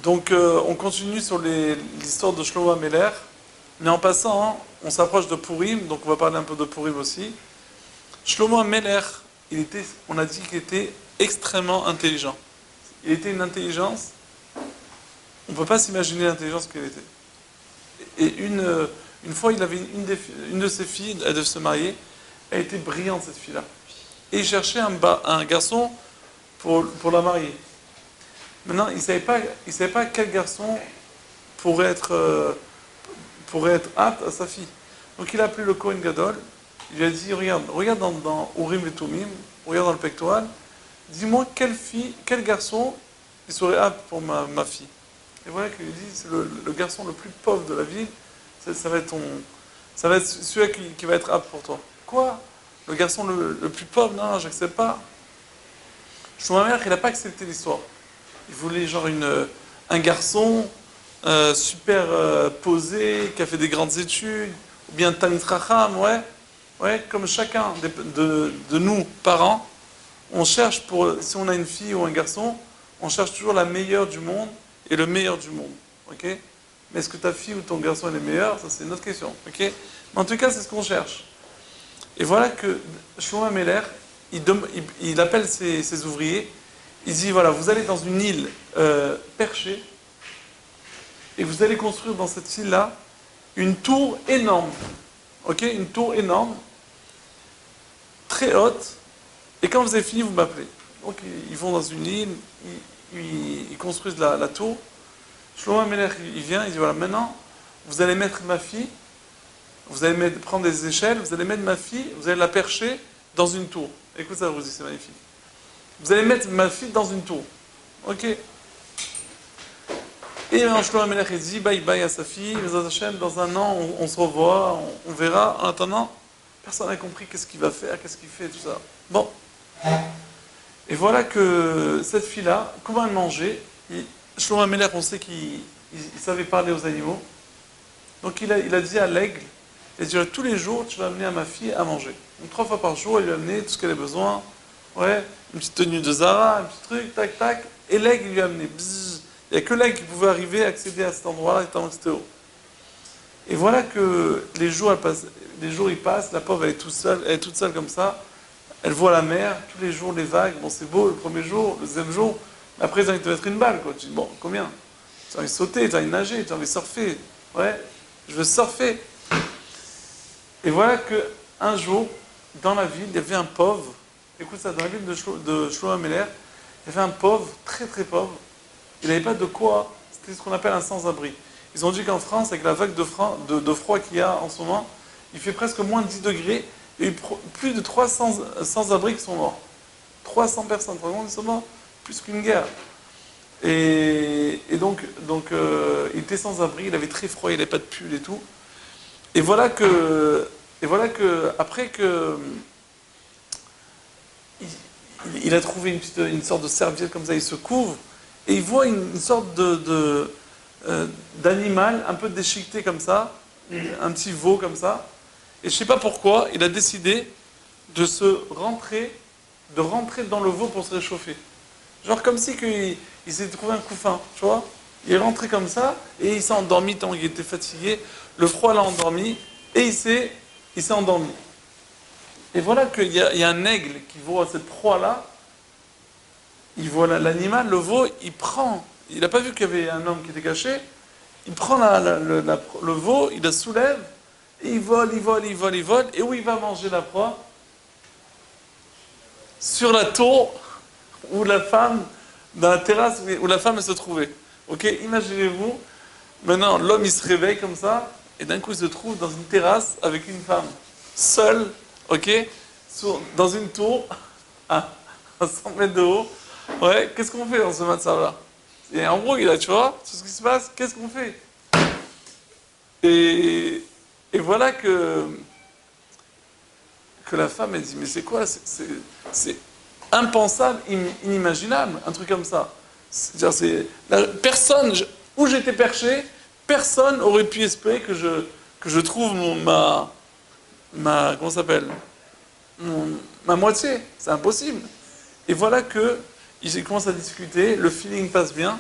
Donc, on continue sur l'histoire de Shlomo Ameler. Mais en passant, hein, on s'approche de Purim, donc on va parler un peu de Purim aussi. Shlomo Ameler, on a dit qu'il était extrêmement intelligent. Il était une intelligence, on ne peut pas s'imaginer l'intelligence qu'il était. Et une fois, il avait une de ses filles, elle devait se marier, elle était brillante cette fille-là. Et il cherchait un garçon pour la marier. Maintenant, il ne savait pas quel garçon pourrait être apte à sa fille. Donc il a appelé le Kohen Gadol, il lui a dit, regarde dans Urim et Tumim, regarde dans le pectoral, dis-moi quel garçon il serait apte pour ma fille. Et voilà qu'il lui dit, c'est le garçon le plus pauvre de la ville, ça va être celui qui va être apte pour toi. Quoi? Le garçon le plus pauvre? Non, j'accepte pas. Shlomo Ameler, il n'a pas accepté l'histoire. Il voulait genre un garçon super posé, qui a fait des grandes études, ou bien Talmid Chacham, ouais, comme chacun de nous, parents, on cherche si on a une fille ou un garçon, on cherche toujours la meilleure du monde et le meilleur du monde, ok? Mais est-ce que ta fille ou ton garçon est le meilleur? Ça c'est une autre question, ok? Mais en tout cas, c'est ce qu'on cherche. Et voilà que Shlomo Ameler, il appelle ses ouvriers, il dit, voilà, vous allez dans une île perchée, et vous allez construire dans cette île-là une tour énorme. Ok? Une tour énorme, très haute. Et quand vous avez fini, vous m'appelez. Donc ils vont dans une île, ils construisent la tour. Shlomo Ameler, il vient, il dit voilà, maintenant, vous allez mettre ma fille, vous allez prendre des échelles, vous allez mettre ma fille, vous allez la percher dans une tour. Écoute ça, vous dit, c'est magnifique. Vous allez mettre ma fille dans une tour. Ok? Et Shlomo Ameler il dit bye bye à sa fille, dans un an on se revoit, on verra. En attendant, personne n'a compris qu'est-ce qu'il va faire, qu'est-ce qu'il fait, tout ça. Bon. Et voilà que cette fille-là, comment elle mangeait, Shlomo Ameler, on sait qu'il savait parler aux animaux. Donc il a dit à l'aigle, il a dit tous les jours tu vas amener à ma fille à manger. Donc 3 fois par jour, elle lui a amené tout ce qu'elle a besoin. Ouais, une petite tenue de Zara, un petit truc, tac tac. Et l'aigle il lui a amené. Bzzz. Il n'y a que l'aigle qui pouvait arriver, accéder à cet endroit-là, étant que c'était haut. Et voilà que les jours ils passent, la pauvre elle est toute seule comme ça, elle voit la mer, tous les jours les vagues, bon c'est beau le premier jour, le deuxième jour, après ils ont envie de te mettre une balle, quoi. Tu dis bon, combien? Tu as envie de sauter, tu as envie de nager, tu as envie de surfer, ouais, je veux surfer. Et voilà que un jour, dans la ville, il y avait un pauvre, écoute ça, dans la ville de Shlomo Ameler, il y avait un pauvre, très très pauvre. Il n'avait pas de quoi, c'était ce qu'on appelle un sans-abri. Ils ont dit qu'en France, avec la vague de froid qu'il y a en ce moment, il fait presque moins de 10 degrés, et il y a eu plus de 300 sans-abri qui sont morts. 300 personnes, ils sont morts, plus qu'une guerre. Et donc il était sans-abri, il avait très froid, il n'avait pas de pull et tout. Et voilà que après que il a trouvé une sorte de serviette comme ça, il se couvre, et il voit une sorte d'animal un peu déchiqueté comme ça, un petit veau comme ça, et je sais pas pourquoi, il a décidé de rentrer dans le veau pour se réchauffer. Genre comme si il s'est trouvé un couffin, tu vois. Il est rentré comme ça, et il s'est endormi tant qu'il était fatigué, le froid l'a endormi, et il s'est endormi. Et voilà qu'il y a un aigle qui voit cette proie-là, il voit l'animal, le veau, il n'a pas vu qu'il y avait un homme qui était caché, il prend le veau, il la soulève, et il vole, et où il va manger la proie? Sur la tour où la femme, dans la terrasse où la femme se trouvait. Ok, imaginez-vous, maintenant l'homme il se réveille comme ça, et d'un coup il se trouve dans une terrasse avec une femme, seule, ok, dans une tour, à 100 mètres de haut. Ouais, qu'est-ce qu'on fait dans ce match-là? Et en gros, tu vois, tout ce qui se passe, qu'est-ce qu'on fait? Et voilà que la femme, elle dit, mais c'est quoi? C'est impensable, inimaginable, un truc comme ça. Personne, où j'étais perché, personne aurait pu espérer que je trouve comment ça s'appelle? Ma moitié. C'est impossible. Et voilà que ils commencent à discuter, le feeling passe bien,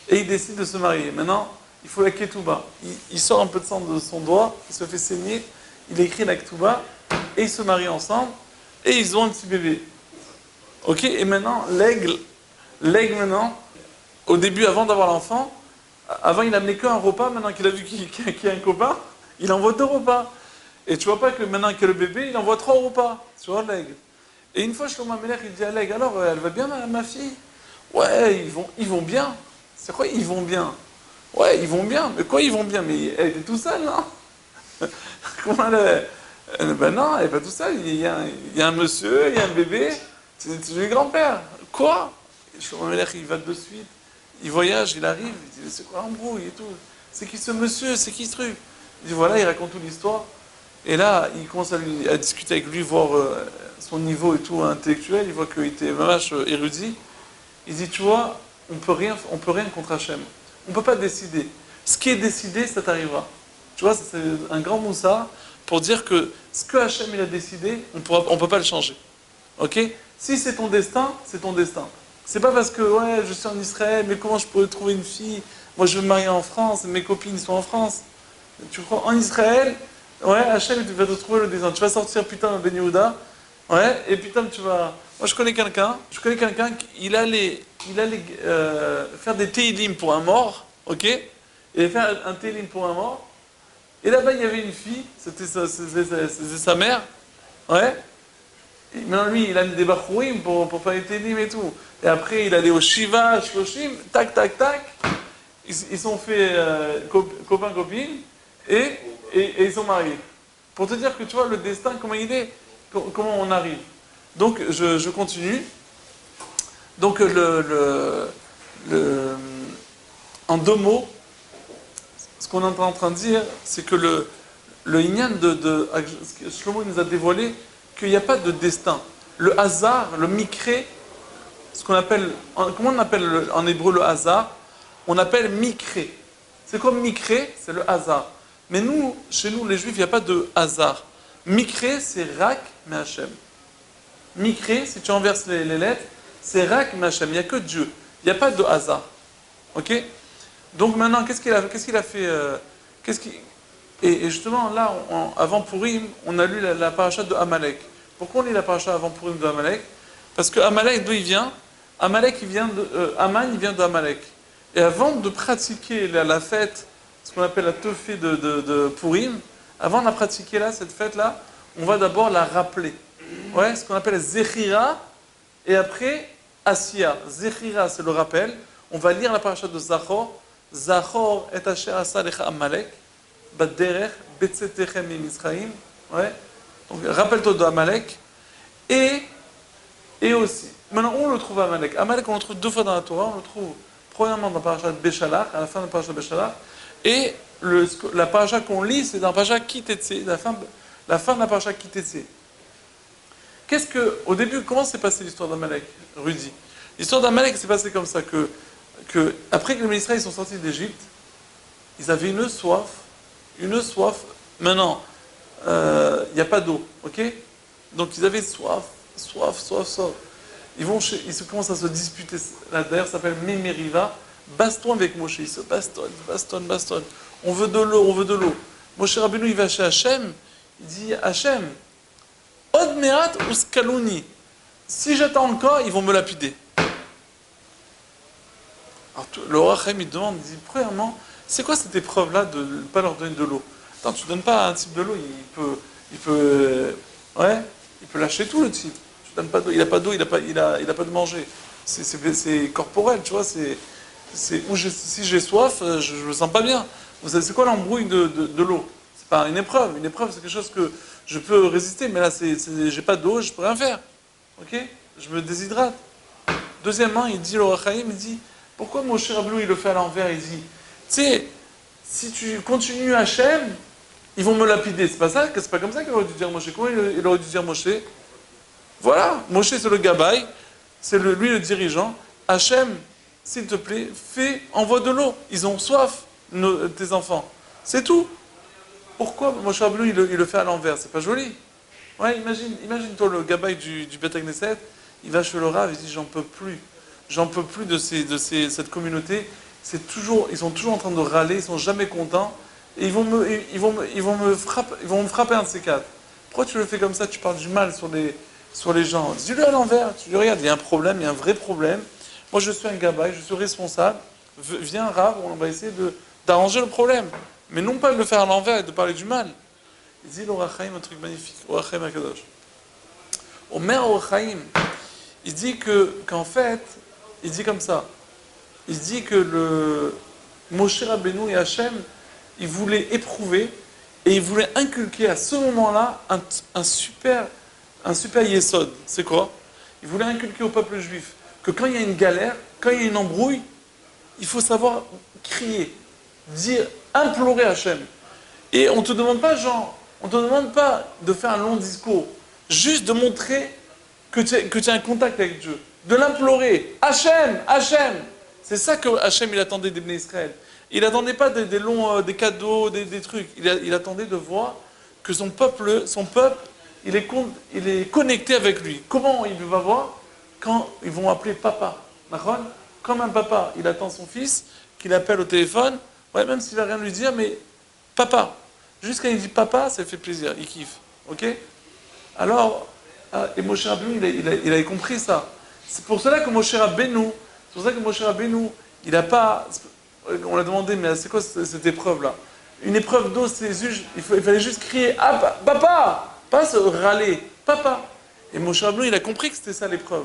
et il décide de se marier. Maintenant, il faut la ketouba. Il sort un peu de sang de son doigt, il se fait saigner, il écrit la ketouba, et ils se marient ensemble, et ils ont un petit bébé. Ok, et maintenant, l'aigle maintenant, au début, avant d'avoir l'enfant, avant il amenait qu'un repas, maintenant qu'il a vu qu'il y a un copain, il envoie 2 repas. Et tu vois pas que maintenant qu'il y a le bébé, il envoie 3 repas, tu vois l'aigle. Et une fois, Shlomo Amelech, il dit à l'aigle, alors, elle va bien ma fille? Ouais, ils vont bien. C'est quoi, ils vont bien? Ouais, ils vont bien. Mais quoi, ils vont bien? Mais elle était tout seule, non? Comment ben non, elle n'est pas tout seule. Il y a un monsieur, il y a un bébé. C'est le grand-père. Quoi? Shlomo Amelech, il va de suite. Il voyage, il arrive. Il dit, c'est quoi l'embrouille et tout? C'est qui ce monsieur? C'est qui ce truc? Il dit, voilà, il raconte toute l'histoire. Et là, il commence à discuter avec lui, voir son niveau et tout intellectuel. Il voit qu'il était vraiment érudit. Il dit, tu vois, on peut rien contre Hachem. On ne peut pas décider. Ce qui est décidé, ça t'arrivera. Tu vois, c'est un grand moussard pour dire que ce que Hachem il a décidé, on ne peut pas le changer. Ok? Si c'est ton destin, c'est ton destin. C'est pas parce que, ouais, je suis en Israël, mais comment je pourrais trouver une fille? Moi, je veux me marier en France, mes copines sont en France. Tu crois, en Israël, ouais, Hachem, tu vas te trouver le destin. Tu vas sortir, putain, de Ben Yehuda, ouais, et putain, tu vas... Moi, je connais quelqu'un qui allait faire des télim pour un mort, ok? Il allait faire un télim pour un mort, et là-bas, il y avait une fille, c'était sa mère, ouais, et maintenant, lui, il a mis des bachourim pour faire les télim et tout. Et après, il allait au Shiva, Shloshim, tac, tac, tac, ils sont fait copains, copines, et ils sont mariés. Pour te dire que tu vois le destin, comment il est, comment on arrive. Donc, je continue. Donc, en 2 mots, ce qu'on est en train de dire, c'est que le Inyan Shlomo nous a dévoilé qu'il n'y a pas de destin. Le hasard, le mikré, ce qu'on appelle, comment on appelle en hébreu le hasard? On appelle mikré. C'est comme mikré, c'est le hasard. Mais nous, chez nous, les juifs, il n'y a pas de hasard. Mikré, c'est rak mais Hachem. Mikré, si tu renverses les lettres, c'est rak mais Hachem. Il n'y a que Dieu. Il n'y a pas de hasard. Ok? Donc maintenant, qu'est-ce qu'il a fait et justement, là, avant Purim, on a lu la paracha de Amalek. Pourquoi on lit la paracha avant Purim de Amalek? Parce que Amalek, d'où il vient? Amalek, Aman, il vient d'Amalek. Et avant de pratiquer la fête, ce qu'on appelle la teufé de Purim, avant de la pratiquer là, cette fête-là, on va d'abord la rappeler. Ouais, ce qu'on appelle Zechira, et après Asiya. Zechira, c'est le rappel. On va lire la paracha de Zachor. Zachor et asher asa lecha Amalek, baderech betzetechem Misraïm. Ouais. Donc rappelle-toi de Amalek. Et aussi, maintenant on le trouve à Amalek. Amalek, on le trouve 2 fois dans la Torah. On le trouve premièrement dans la paracha de Béchalach, à la fin de la paracha de Béchalach. Et la paracha qu'on lit, c'est dans la paracha Kitetse, la fin de la paracha Kitetse. Au début, comment s'est passée l'histoire d'Amalek, Rudy? L'histoire d'Amalek s'est passée comme ça, après que les Israéliens sont sortis d'Égypte, ils avaient une soif. Maintenant, il n'y a pas d'eau, ok? Donc ils avaient soif. Ils se commencent à se disputer. D'ailleurs, ça s'appelle Mémériva. Baston avec Moshe. Ils se bastonnent. On veut de l'eau. Moshe Rabbeinu, il va chez Hachem. Il dit, Hachem, Od me'at uskalouni. Si j'attends encore, ils vont me lapider. Alors, le roi Chaim, il demande, il dit, premièrement, c'est quoi cette épreuve-là de ne pas leur donner de l'eau? Attends, tu ne donnes pas un type de l'eau, il peut lâcher tout, le type. Tu donnes pas d'eau, il n'a pas d'eau, il n'a pas de manger. C'est corporel, tu vois, si j'ai soif, je ne me sens pas bien. Vous savez, c'est quoi l'embrouille de l'eau? C'est pas une épreuve. Une épreuve, c'est quelque chose que je peux résister, mais là, j'ai pas d'eau, je peux rien faire. Ok? Je me déshydrate. Deuxièmement, il dit, le roi Chaim, il dit, pourquoi Moshe Rabbeinu, il le fait à l'envers? Il dit, tu sais, si tu continues Hachem, ils vont me lapider. C'est pas comme ça qu'il aurait dû dire Moshe. Comment il aurait dû dire Moshe? Voilà, Moshe c'est le gabaï, c'est lui le dirigeant. Hachem, s'il te plaît, envoie de l'eau. Ils ont soif, tes enfants. C'est tout. Pourquoi Moshe Rabbeinu, il le fait à l'envers? C'est pas joli. Ouais, imagine-toi le gabaï du Beth Knesset, il va chez le Rav, il dit j'en peux plus de cette communauté. ils sont toujours en train de râler, ils sont jamais contents, et ils vont me frapper un de ces quatre. Pourquoi tu le fais comme ça? Tu parles du mal sur les gens. Dis-le à l'envers. Tu dis, regarde, il y a un problème, il y a un vrai problème. Moi, je suis un gabaye, je suis responsable. Viens, Rav, on va essayer d'arranger le problème. Mais non pas de le faire à l'envers et de parler du mal. Il dit l'Or HaChaim, un truc magnifique. Or HaChaim HaKadosh. Omer Or HaChaim, il dit qu'en fait, il dit comme ça. Il dit que le Moshe Rabbeinu et Hachem, ils voulaient éprouver et ils voulaient inculquer à ce moment-là un super yesod. C'est quoi? Ils voulaient inculquer au peuple juif que quand il y a une galère, quand il y a une embrouille, il faut savoir crier, dire, implorer Hachem. Et on ne te demande pas, on te demande pas de faire un long discours, juste de montrer que tu as un contact avec Dieu, de l'implorer. Hachem, Hachem. C'est ça que Hachem il attendait des Bnei Israël. Il n'attendait pas des longs des cadeaux, des trucs. Il attendait de voir que son peuple, il est connecté avec lui. Comment il va voir? Quand ils vont appeler papa. D'accord? Comme un papa, il attend son fils, qu'il appelle au téléphone, ouais, même s'il ne va rien lui dire, mais papa. Juste quand il dit papa, ça fait plaisir, il kiffe. Ok? Alors, et Moshe Rabbeinu, il avait compris ça. C'est pour cela que Moshe Rabbeinu, il n'a pas. On l'a demandé, mais c'est quoi cette épreuve-là? Une épreuve d'eau, il fallait juste crier ah, papa! Pas se râler, papa! Et Moshe Rabbeinu, il a compris que c'était ça l'épreuve.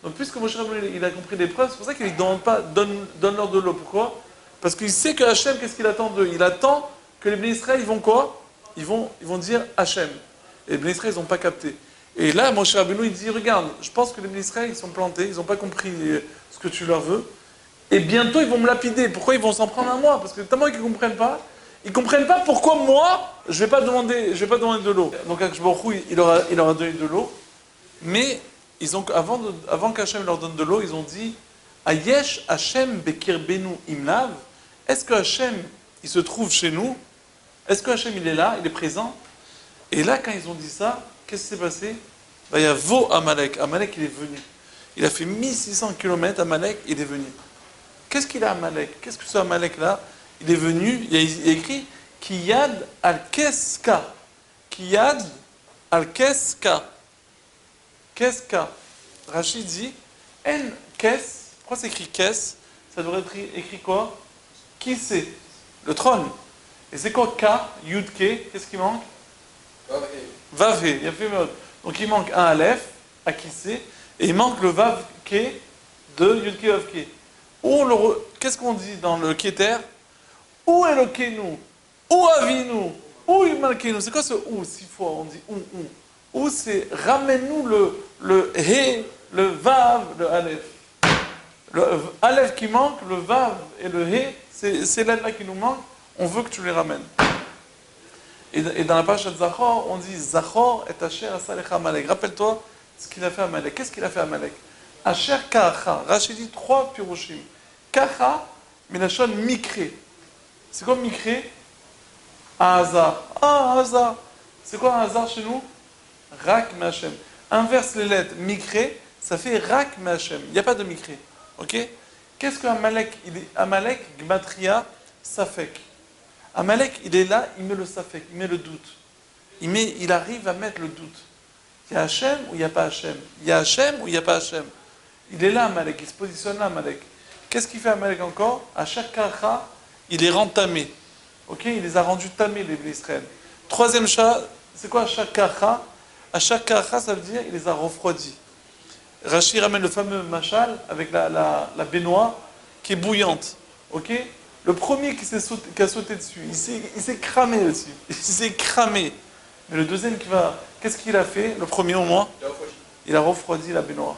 Donc, puisque Moshe Rabbeinu, il a compris l'épreuve, c'est pour ça qu'il ne demande pas donne-leur de l'eau. Pourquoi? Parce qu'il sait que Hachem, qu'est-ce qu'il attend d'eux? Il attend que les Bnei Israël, ils vont quoi? Ils vont dire Hachem. Et les Bnei Israël, ils n'ont pas capté. Et là, Moshe Rabbeinu, il dit, regarde, je pense que les Bnei Israël, ils sont plantés, ils n'ont pas compris ce que tu leur veux. Et bientôt, ils vont me lapider. Pourquoi ils vont s'en prendre à moi? Parce que tellement qu'ils ne comprennent pas. Ils ne comprennent pas pourquoi moi, je ne vais pas demander de l'eau. Donc, Akadosh Baruch Hu, il leur a donné de l'eau. Mais, avant qu'Hachem leur donne de l'eau, ils ont dit, Ayesh Hachem Bekirbenu Imlav. Est-ce que Hachem, il se trouve chez nous? Est-ce que Hachem, il est là? Il est présent? Et là, quand ils ont dit ça, qu'est-ce qui s'est passé? Il y a Vo Amalek. Amalek, il est venu. Il a fait 1600 km, Amalek, il est venu. Qu'est-ce qu'il a, Amalek? Qu'est-ce que ce Amalek-là? Il est venu, il y a écrit Kiyad al-Keska. Kiyad al-Keska. Keska. Rachid dit En Kes. Pourquoi c'est écrit Kes? Ça devrait être écrit quoi? Qui c'est? Le trône. Et c'est quoi K? Yud-Ke. Qu'est-ce qui manque? Vav-He. Il y a fait mode. Donc il manque un Aleph, à qui c'est, et il manque le Vav-Ke de Yud-Ke Vav-Ke. Qu'est-ce qu'on dit dans le Keter? Où Elokeinu? Où Avinu? Où Malkeinu? C'est quoi ce ou? 6 fois on dit ou. Où c'est ramène-nous le He, le Vav, le Aleph. Le Aleph qui manque, le Vav et le He, c'est là qui nous manque, on veut que tu les ramènes. Et dans la page de Zachor, on dit Zachor et Asher Asalecha Amalek. Rappelle-toi ce qu'il a fait à Amalek. Qu'est-ce qu'il a fait à Amalek? Asher Kacha. Rachid dit 3 piroshim. Kacha, Minachon Mikre. C'est quoi Mikre? Un hasard. Un hasard. C'est quoi un hasard chez nous? Rak Me'Hachem. Inverse les lettres. Mikre, ça fait Rak Me'Hachem. Il n'y a pas de Mikre. Ok? Qu'est-ce qu'un Amalek? Amalek, Gmatria, Safek. Amalek, il est là, il met le Safek, il met le doute. Il arrive à mettre le doute. Il y a Hachem ou il n'y a pas Hachem? Il y a Hachem ou il n'y a pas Hachem? Il est là, Amalek, il se positionne là, Amalek. Qu'est-ce qu'il fait Amalek encore? À chaque kara, il les rend tamés. Ok? Il les a rendus tamés, les Bnei Israël. Troisième chat, c'est quoi à chaque kara? À chaque kara, ça veut dire il les a refroidis. Rachid ramène le fameux machal avec la baignoire qui est bouillante. Ok? Le premier qui a sauté dessus, il s'est cramé dessus. Il s'est cramé. Mais le deuxième qu'est-ce qu'il a fait? Le premier au moins, il a refroidi la baignoire.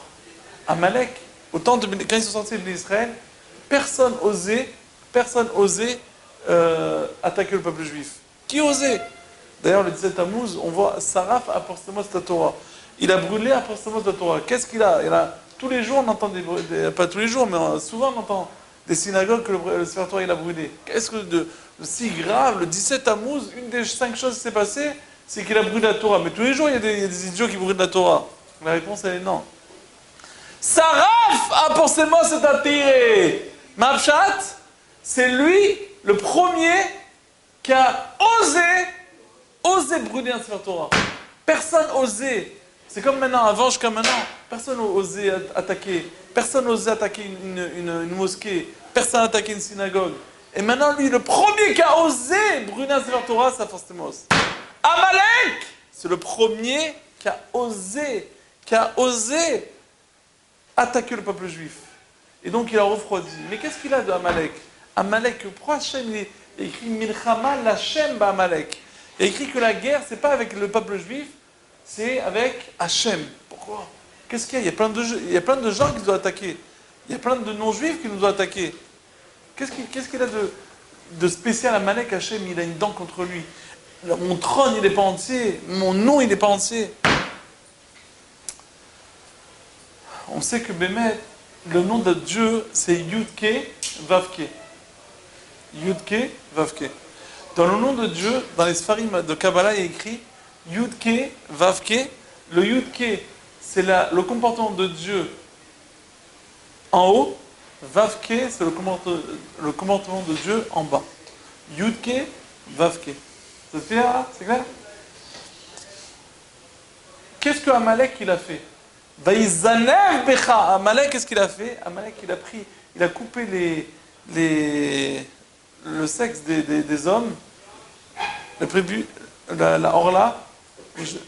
Amalek, quand ils sont sortis d'Israël, personne osait attaquer le peuple juif. Qui osait? D'ailleurs, le 17 Tammuz, on voit Saraf apostamos de la Torah. Il a brûlé apostamos de la Torah. Qu'est-ce qu'il a? Tous les jours, on entend pas tous les jours, mais souvent on entend des synagogues que le Sefer Torah il a brûlé. Qu'est-ce que de si grave? Le 17 Tammuz, une des 5 choses qui s'est passée, c'est qu'il a brûlé la Torah. Mais tous les jours, il y a des idiots qui brûlent la Torah. La réponse, elle est non. Saraf a forcément s'est attiré. Mapshat, C'est lui, le premier, qui a osé brûler un Sefer Torah. Personne osé. C'est comme maintenant, avant jusqu'à maintenant, personne osé attaquer. Personne osé attaquer une mosquée. Personne attaqué une synagogue. Et maintenant, lui, le premier qui a osé brûler un Sefer Torah, c'est Apostemos. Amalek, c'est le premier qui a osé attaquer le peuple juif. Et donc, il a refroidi. Mais qu'est-ce qu'il a de Amalek? Amalek, pourquoi Hachem, il écrit Milchama Lachem Ba'Amalek? Il a écrit que la guerre, c'est pas avec le peuple juif, c'est avec Hachem. Pourquoi? Qu'est-ce qu'il y a? Il y a plein de gens qui doivent attaquer. Il y a plein de non-juifs qui nous doivent attaquer. Qu'est-ce qu'il a de spécial à Amalek? Hachem, il a une dent contre lui. Mon trône, il n'est pas entier. Mon nom, il n'est pas entier. On sait que Bémet, le nom de Dieu, c'est Yudke Vavke. Yudke Vavke. Dans le nom de Dieu, dans les Sfarim de Kabbalah, il y a écrit Yudke Vavke. Le Yudke, c'est le comportement de Dieu en haut. Vavke, c'est le comportement de Dieu en bas. Yudke Vavke. C'est clair? Qu'est-ce que Amalek il a fait? Vaïzanev Becha. Amalek, qu'est-ce qu'il a fait? Amalek, il a coupé le sexe des hommes, le prébu, la orla,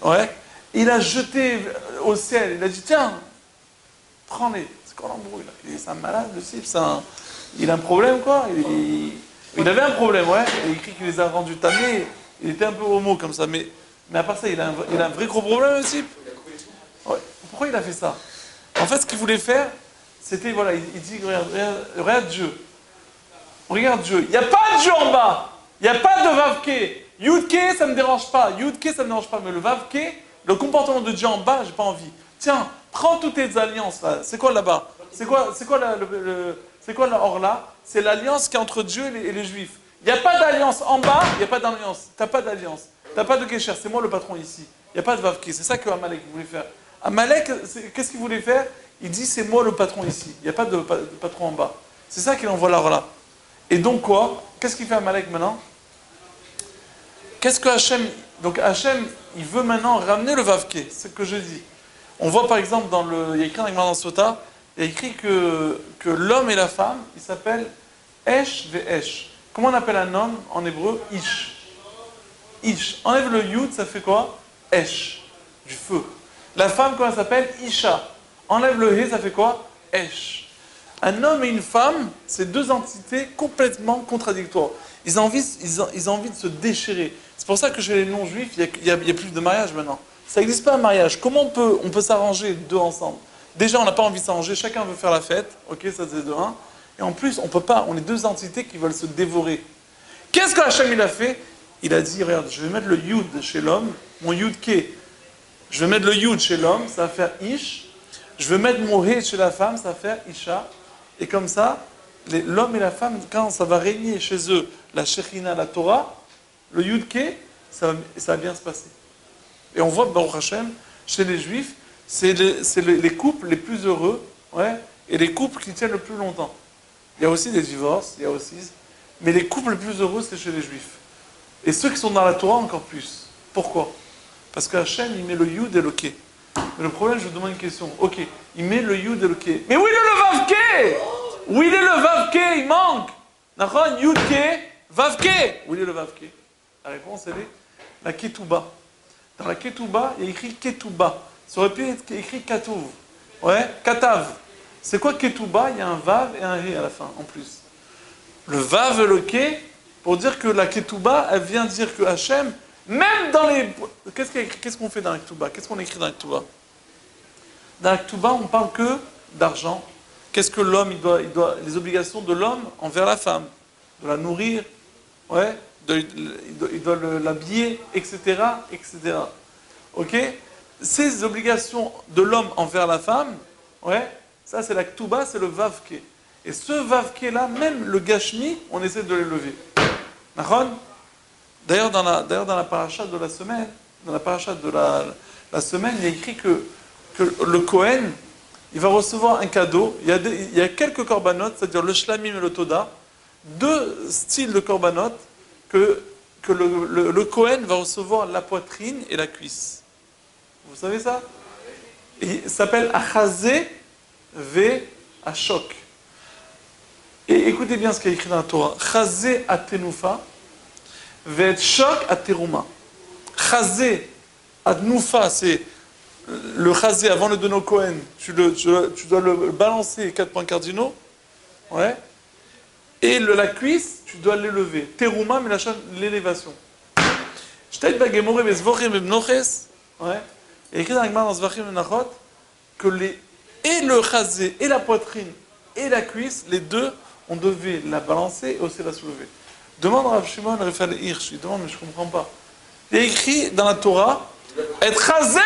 ouais. Il a jeté au ciel. Il a dit tiens, prends-les. C'est quoi l'embrouille là? C'est un malade, le type. Il a un problème quoi? Il avait un problème, ouais. Et il écrit qu'il les a rendus tamés. Il était un peu homo comme ça, mais à part ça, il a un vrai gros problème, le type. Ouais. Pourquoi il a fait ça? En fait, ce qu'il voulait faire, c'était, voilà, il dit, regarde Dieu. Regarde Dieu. Il n'y a pas de Dieu en bas. Il n'y a pas de Vavke. Yudke, ça ne me dérange pas. Yudke, ça ne me dérange pas. Mais le Vavke, le comportement de Dieu en bas, j'ai pas envie. Tiens, prends toutes tes alliances là. C'est quoi là-bas? C'est quoi la Orla? C'est l'alliance qui est entre Dieu et les Juifs. Il n'y a pas d'alliance en bas, il n'y a pas d'alliance. Tu n'as pas d'alliance. Tu n'as pas de Kesher. C'est moi le patron ici. Il n'y a pas de Vavke. C'est ça que Amalek voulait faire. Amalek, qu'est-ce qu'il voulait faire? Il dit c'est moi le patron ici. Il n'y a pas de patron en bas. C'est ça qu'il envoie là. Et donc quoi? Qu'est-ce qu'il fait Amalek maintenant? Qu'est-ce que Hachem... Donc Hachem, il veut maintenant ramener le Vavke. C'est ce que je dis. On voit par exemple il y a écrit dans Gemara Sota, il y a écrit que l'homme et la femme, ils s'appellent Esh ve'esh. Comment on appelle un homme en hébreu? Ish. Ish. Enlève le yud, ça fait quoi? Esh. Du feu. La femme, comment elle s'appelle? Isha. Enlève le he, ça fait quoi? Esh. Un homme et une femme, c'est deux entités complètement contradictoires. Ils ont envie de se déchirer. C'est pour ça que chez les non-juifs, il y a plus de mariage maintenant. Ça n'existe pas un mariage. Comment on peut s'arranger deux ensemble? Déjà, on n'a pas envie de s'arranger, chacun veut faire la fête. Ok, ça c'est de un. Et en plus, on peut pas, on est deux entités qui veulent se dévorer. Qu'est-ce que Hachem il a fait? Il a dit, regarde, je vais mettre le yud chez l'homme, mon yud ke. Je vais mettre le yud chez l'homme, ça va faire ish. Je vais mettre mon he chez la femme, ça va faire isha. Et comme ça, l'homme et la femme, quand ça va régner chez eux, la Shekhinah, la Torah, le yud ke, ça va bien se passer. Et on voit, Baruch Hashem, chez les Juifs, c'est les couples les plus heureux, ouais, et les couples qui tiennent le plus longtemps. Il y a aussi des divorces, mais les couples les plus heureux, c'est chez les Juifs. Et ceux qui sont dans la Torah, encore plus. Pourquoi? Parce que Hachem, il met le yud et le ke. Mais le problème, je vous demande une question. Ok, il met le yud et le ke. Mais où il est le vavke? Où il est le vavke? Il manque. Nachon, yud ke, vavke. Où il est le vavke? La réponse, elle est la ketouba. Dans la ketouba, il y a écrit ketouba. Ça aurait pu être écrit katouv. Ouais, katav. C'est quoi ketouba? Il y a un vav et un he à la fin, en plus. Le vav et le ke, pour dire que la ketouba, elle vient dire que Hachem, même dans les... Qu'est-ce qu'on fait dans la ketouba? Qu'est-ce qu'on écrit dans la ketouba? Dans la ketouba, on parle que d'argent. Qu'est-ce que l'homme, il doit... Les obligations de l'homme envers la femme. De la nourrir, ouais, il doit l'habiller, etc., etc. Ok? Ces obligations de l'homme envers la femme, ouais, ça c'est la ketouba, c'est le vavke. Et ce vavke-là, même le gashmi, on essaie de l'élever. D'accord? D'ailleurs, dans la paracha de la semaine, la semaine, il y a écrit que le Kohen, il va recevoir un cadeau. Il y a quelques korbanot, c'est-à-dire le shlamim et le toda, deux styles de korbanot que le Kohen va recevoir la poitrine et la cuisse. Vous savez ça? Et il s'appelle Achazé ve Ashok. Et écoutez bien ce qu'il y a écrit dans la Torah. Chazé atenufa ve Shok ateruma. Chazé atenufa, c'est le chazé avant le donner au Kohen. Tu dois le balancer 4 points cardinaux. Ouais. Et la cuisse, tu dois l'élever. Teruma, mais l'élévation. J't'ai bagemore bezvochim bebnoches. Ouais. Et écrit dans la Gemara dans Zvachim Menachot que et le chazé, et la poitrine, et la cuisse, les deux, on devait la balancer et aussi la soulever. Demande à Rav Shimon Raphaël Hirsch, il demande, mais je ne comprends pas. Il est écrit dans la Torah, et chazé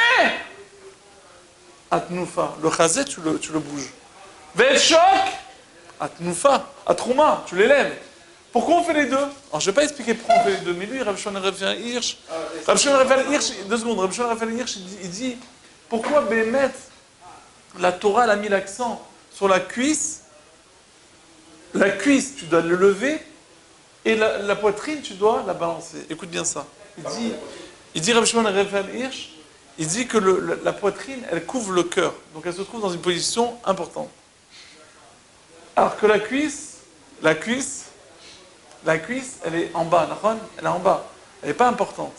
atnufa. Le chazé, tu le bouges. Vel shok atnufa, atrouma, tu l'élèves. Pourquoi on fait les deux? Alors je ne vais pas expliquer pourquoi on fait les deux, mais lui, Rav Shimon Raphaël Hirsch, Rav Shimon Raphaël Hirsch, 2 secondes, Rav Shimon Raphaël Hirsch, il dit, pourquoi Bémet, la Torah elle a mis l'accent sur la cuisse, tu dois le lever, et la poitrine, tu dois la balancer. Écoute bien ça. Il dit Rav Shimon Raphaël Hirsch, il dit que la poitrine, elle couvre le cœur. Donc elle se trouve dans une position importante. Alors que la cuisse, elle est en bas. Elle est en bas. Elle n'est pas importante.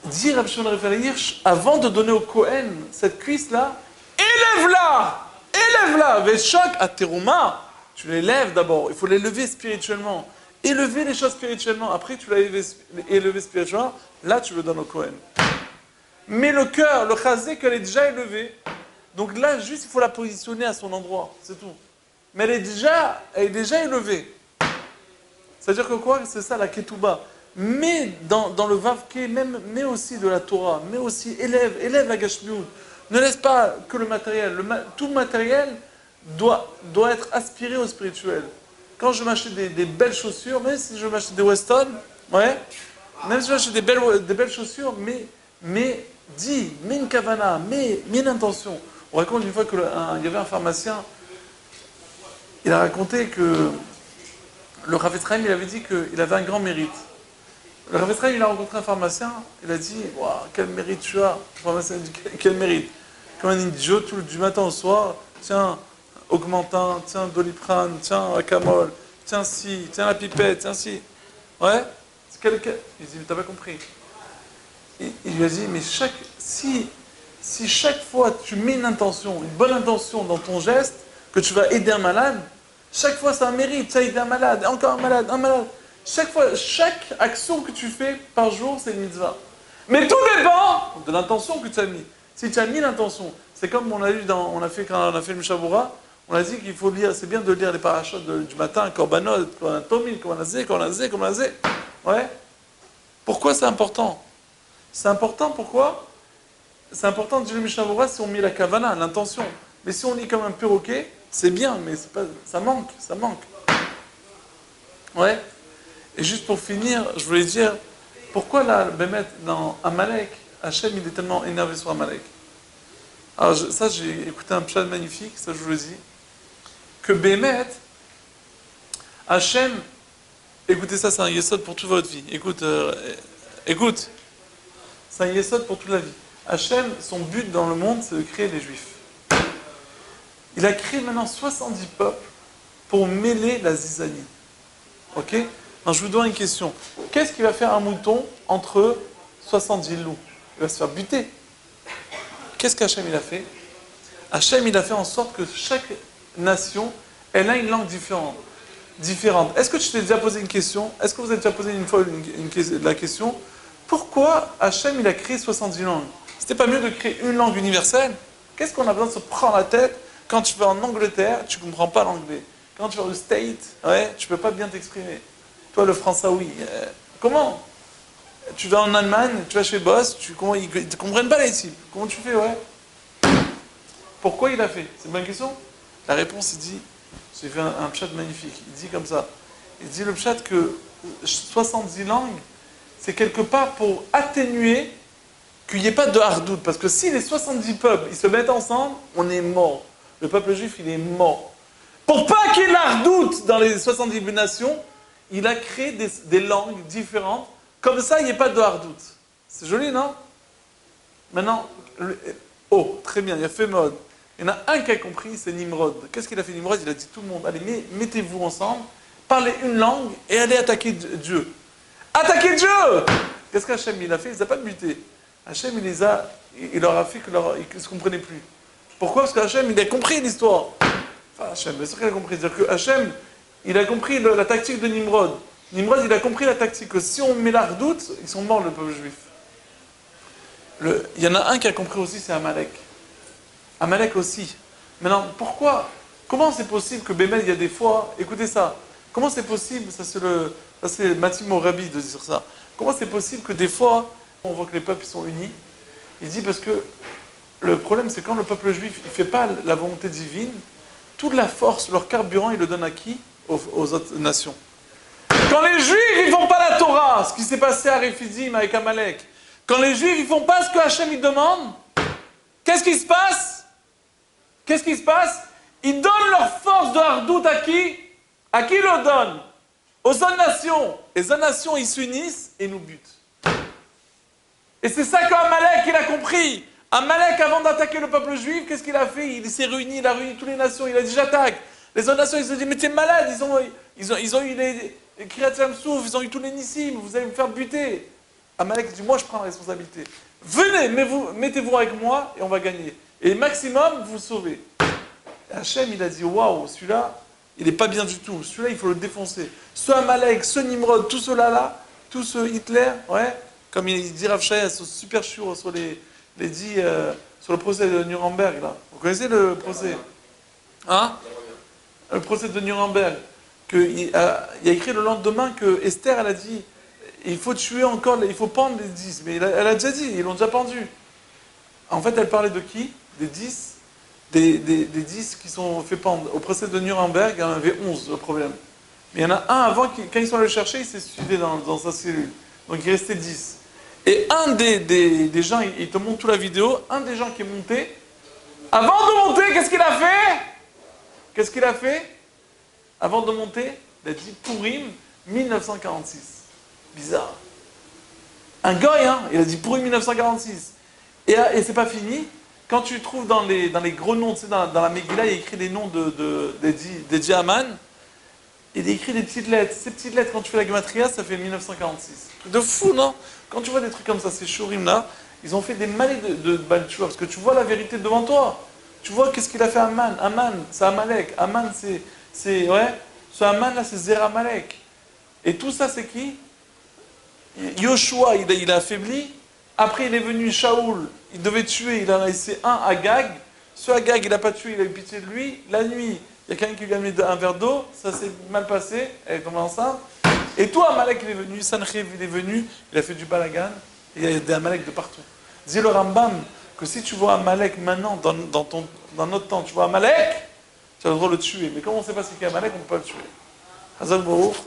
Dit Rav Shimon Raphaël Hirsch, avant de donner au Kohen cette cuisse-là, élève-la, Veshok ateruma. Tu l'élèves d'abord. Il faut l'élever spirituellement. Élever les choses spirituellement. Après, tu l'as élevé spirituellement. Là, tu le donnes au Kohen. Mais le cœur, le chazé, qu'elle est déjà élevée. Donc là, juste, il faut la positionner à son endroit. C'est tout. Mais elle est déjà élevée. C'est-à-dire que quoi? C'est ça, la ketouba. Mais dans le vavke, mais aussi de la Torah, mais aussi élève la gashmiout. Ne laisse pas que le matériel. Tout le matériel doit être aspiré au spirituel. Quand je m'achète des belles chaussures, même si je m'achète des Weston, ouais, même si je m'achète des belles chaussures, mais mets une kavana, mets une intention. On raconte une fois qu'il y avait un pharmacien, il a raconté que le Rav Ephraim, il avait dit qu'il avait un grand mérite. Le Rav Ephraim, il a rencontré un pharmacien, il a dit « Waouh, quel mérite tu as !» Le pharmacien a dit « Quel mérite !» Comme un idiot, du matin au soir, tiens, Augmentin, tiens, Doliprane, tiens, Acamol, tiens, ci, tiens, la pipette, tiens, ci. Ouais, c'est quelqu'un. Il dit « Mais t'as pas compris. » Il lui a dit « Mais si chaque fois tu mets une bonne intention dans ton geste, que tu vas aider un malade, chaque fois c'est un mérite, tu as aidé un malade, encore un malade. Chaque action que tu fais par jour, c'est une mitzvah. Mais tout dépend de l'intention que tu as mis. Si tu as mis l'intention, c'est comme on a lu quand on a fait le Mishabura, on a dit qu'il faut lire, c'est bien de lire les parachutes du matin, Korbanot, Tomil, Korbanazé. Ouais. Pourquoi c'est important? C'est important, pourquoi? C'est important de lire le Mishabura si on met la kavana, l'intention. Mais si on lit comme un perroquet, c'est bien, mais c'est pas, ça manque. Ouais. Et juste pour finir, je voulais dire, pourquoi là, Bémet, dans Amalek, Hachem, il est tellement énervé sur Amalek. Alors j'ai écouté un pshat magnifique, ça je vous le dis, que Bémet, Hachem, écoutez ça, c'est un yesod pour toute votre vie. Écoute, c'est un yesod pour toute la vie. Hachem, son but dans le monde, c'est de créer les Juifs. Il a créé maintenant 70 peuples pour mêler la zizanie. Ok? Alors je vous donne une question. Qu'est-ce qui va faire un mouton entre 70 loups? Il va se faire buter. Qu'est-ce qu'Hachem il a fait? Hachem il a fait en sorte que chaque nation, elle a une langue différente. Est-ce que tu t'es déjà posé une question? Est-ce que vous avez déjà posé une fois la question? Pourquoi Hachem il a créé 70 langues? C'était pas mieux de créer une langue universelle? Qu'est-ce qu'on a besoin de se prendre la tête? Quand tu vas en Angleterre, tu ne comprends pas l'anglais. Quand tu vas au State, ouais, tu ne peux pas bien t'exprimer. Toi, le français, oui. Comment? Tu vas en Allemagne, tu vas chez Boss, ils ne comprennent pas les types. Comment tu fais, ouais? Pourquoi il a fait? C'est une bonne question? La réponse, il dit, j'ai fait un pshat magnifique. Il dit comme ça. Il dit le pshat que 70 langues, c'est quelque part pour atténuer qu'il n'y ait pas de hardout. Parce que si les 70 peuples, ils se mettent ensemble, on est mort. Le peuple juif, il est mort. Pour pas qu'il y ait la redoute dans les 70 nations, il a créé des langues différentes. Comme ça, il n'y ait pas de hardout. C'est joli, non? Maintenant, oh, très bien, il a fait mode. Il y en a un qui a compris, c'est Nimrod. Qu'est-ce qu'il a fait Nimrod? Il a dit tout le monde, allez, mettez-vous ensemble, parlez une langue et allez attaquer Dieu. Attaquer Dieu! Qu'est-ce qu'Hachem il a fait? Il ne les a pas butés. Hachem, il leur a fait qu'ils ne se comprenaient plus. Pourquoi? Parce qu'Hachem, il a compris l'histoire. Enfin, Hachem, bien sûr qu'il a compris. C'est-à-dire que Hachem, il a compris la tactique de Nimrod. Nimrod, il a compris la tactique que si on met la redoute, ils sont morts, le peuple juif. Il y en a un qui a compris aussi, c'est Amalek. Amalek aussi. Maintenant, pourquoi? Comment c'est possible que Bémel, il y a des fois, écoutez ça, comment c'est possible, ça c'est Mathimo Rabbi de dire ça, comment c'est possible que des fois, on voit que les peuples sont unis? Il dit parce que le problème, c'est quand le peuple juif ne fait pas la volonté divine, toute la force, leur carburant, il le donne à qui? Aux autres nations. Quand les juifs ne font pas la Torah, ce qui s'est passé à Rephidim avec Amalek, quand les juifs ne font pas ce que Hachem il demande, qu'est-ce qui se passe? Qu'est-ce qui se passe? Ils donnent leur force de hardout à qui? À qui ils le donnent? Aux autres nations. Les autres nations, ils s'unissent et nous butent. Et c'est ça qu'Amalek, il a compris. Amalek, avant d'attaquer le peuple juif, qu'est-ce qu'il a fait? Il s'est réuni, il a réuni toutes les nations, il a dit j'attaque. Les autres nations, ils se sont dit mais t'es malade, ils ont eu les Kriyat Yam-Souf, ils ont eu tous les Nissim, vous allez me faire buter. Amalek dit moi je prends la responsabilité. Venez, mettez-vous avec moi et on va gagner. Et maximum, vous sauvez. Et Hachem, il a dit waouh, celui-là, il n'est pas bien du tout. Celui-là, il faut le défoncer. Ce Amalek, ce Nimrod, tout cela-là, tout ce Hitler, ouais, comme il dit Rav Shaya, ce super chou sur sur le procès de Nuremberg, là. Vous connaissez le procès? Hein? Le procès de Nuremberg. Il a écrit le lendemain que Esther, elle a dit il faut tuer encore, il faut pendre les 10. Mais elle a déjà dit, ils l'ont déjà pendu. En fait, elle parlait de qui? Des 10 des 10 qui sont fait pendre. Au procès de Nuremberg, il y en avait 11, le problème. Mais il y en a un avant, quand ils sont allés le chercher, il s'est suicidé dans sa cellule. Donc il restait 10. Et un des gens, il te montre toute la vidéo, un des gens qui est monté, avant de monter, qu'est-ce qu'il a fait? Qu'est-ce qu'il a fait? Avant de monter, il a dit Purim 1946. Bizarre. Un goy, hein, il a dit Purim 1946. Et c'est pas fini. Quand tu trouves dans les gros noms, tu sais, dans la Megillah, il y a écrit les noms des Djaman. Il y a écrit des petites lettres. Ces petites lettres, quand tu fais la Gematria, ça fait 1946. Truc de fou, non? Quand tu vois des trucs comme ça, ces shurim là, ils ont fait des malais de Baal Tshuva, parce que tu vois la vérité devant toi. Tu vois qu'est-ce qu'il a fait Aman. Aman, c'est Amalek. Aman, ouais. Ce Aman là, c'est Zeramalek. Et tout ça, c'est qui? Yoshua, il a affaibli. Après, il est venu Shaoul, il devait tuer, il en a laissé un à Agag. Ce Agag, il n'a pas tué, il a eu pitié de lui. La nuit, il y a quelqu'un qui lui a mis un verre d'eau, ça s'est mal passé, elle est tombée enceinte. Et toi, Amalek, il est venu, Sanchev, il est venu, il a fait du balagan, et il y a des Amalek de partout. Dis le Rambam que si tu vois Amalek maintenant, dans notre temps, tu vois Amalek, tu as le droit de le tuer. Mais comme on ne sait pas ce qu'est Amalek, on ne peut pas le tuer. Hazal Baruch.